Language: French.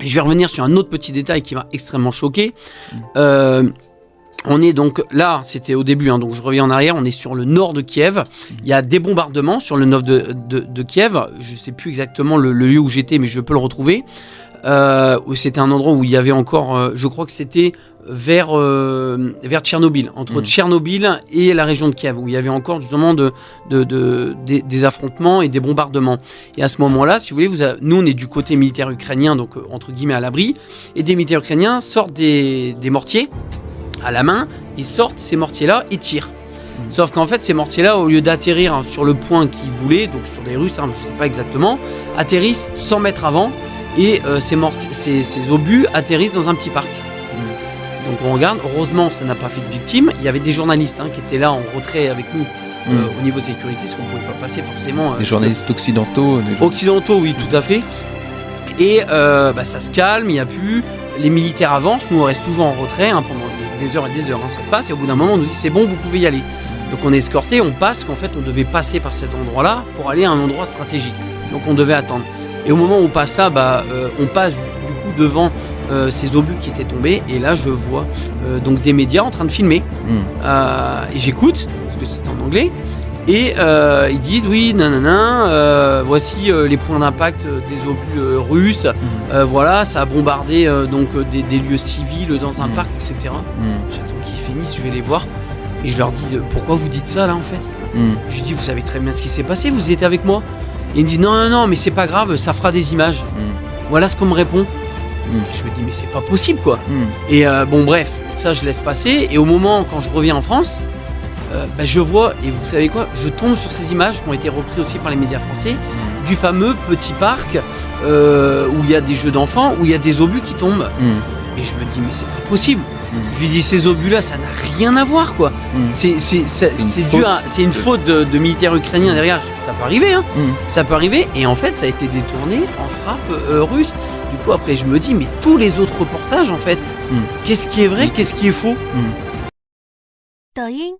Je vais revenir sur un autre petit détail qui m'a extrêmement choqué. On est donc là, c'était au début, hein, donc je reviens en arrière, on est sur le nord de Kiev. Il y a des bombardements sur le nord de Kiev. Je ne sais plus exactement le lieu où j'étais, mais je peux le retrouver. C'était un endroit où il y avait encore, je crois que c'était vers Tchernobyl, entre Tchernobyl et la région de Kiev, où il y avait encore justement des affrontements et des bombardements. Et à ce moment-là, si vous voulez, nous on est du côté militaire ukrainien, donc entre guillemets à l'abri, et des militaires ukrainiens sortent des mortiers à la main, ils sortent ces mortiers-là et tirent. Sauf qu'en fait, ces mortiers-là, au lieu d'atterrir sur le point qu'ils voulaient, donc sur des Russes, hein, je ne sais pas exactement, atterrissent 100 mètres avant et ces obus atterrissent dans un petit parc. Donc on regarde, heureusement ça n'a pas fait de victimes. Il y avait des journalistes qui étaient là en retrait avec nous au niveau sécurité, parce qu'on ne pouvait pas passer forcément. Des journalistes occidentaux. Occidentaux, oui, tout à fait. Et ça se calme, il n'y a plus. Les militaires avancent, nous on reste toujours en retrait pendant des heures et des heures, ça se passe. Et au bout d'un moment on nous dit c'est bon, vous pouvez y aller. Donc on est escorté, on passe, qu'en fait on devait passer par cet endroit-là pour aller à un endroit stratégique. Donc on devait attendre. Et au moment où on passe là, on passe du coup devant ces obus qui étaient tombés, et là je vois donc des médias en train de filmer. Et j'écoute, parce que c'est en anglais, et ils disent oui, voici les points d'impact des obus russes, voilà, ça a bombardé donc des lieux civils dans un parc, etc. J'attends qu'ils finissent, je vais les voir, et je leur dis pourquoi vous dites ça là en fait. Je dis vous savez très bien ce qui s'est passé, vous étiez avec moi. Et ils me disent non, mais c'est pas grave, ça fera des images. Voilà ce qu'on me répond. Je me dis mais c'est pas possible quoi. Et bon bref, ça je laisse passer, et au moment quand je reviens en France, je vois, et vous savez quoi, je tombe sur ces images qui ont été reprises aussi par les médias français, du fameux petit parc où il y a des jeux d'enfants, où il y a des obus qui tombent. Et je me dis mais c'est pas possible. Je lui dis ces obus là ça n'a rien à voir quoi. C'est une faute de militaires ukrainiens derrière. Ça peut arriver ça peut arriver, et en fait ça a été détourné en frappe russe. Du coup après je me dis mais tous les autres reportages en fait, qu'est-ce qui est vrai, qu'est-ce qui est faux? 抖音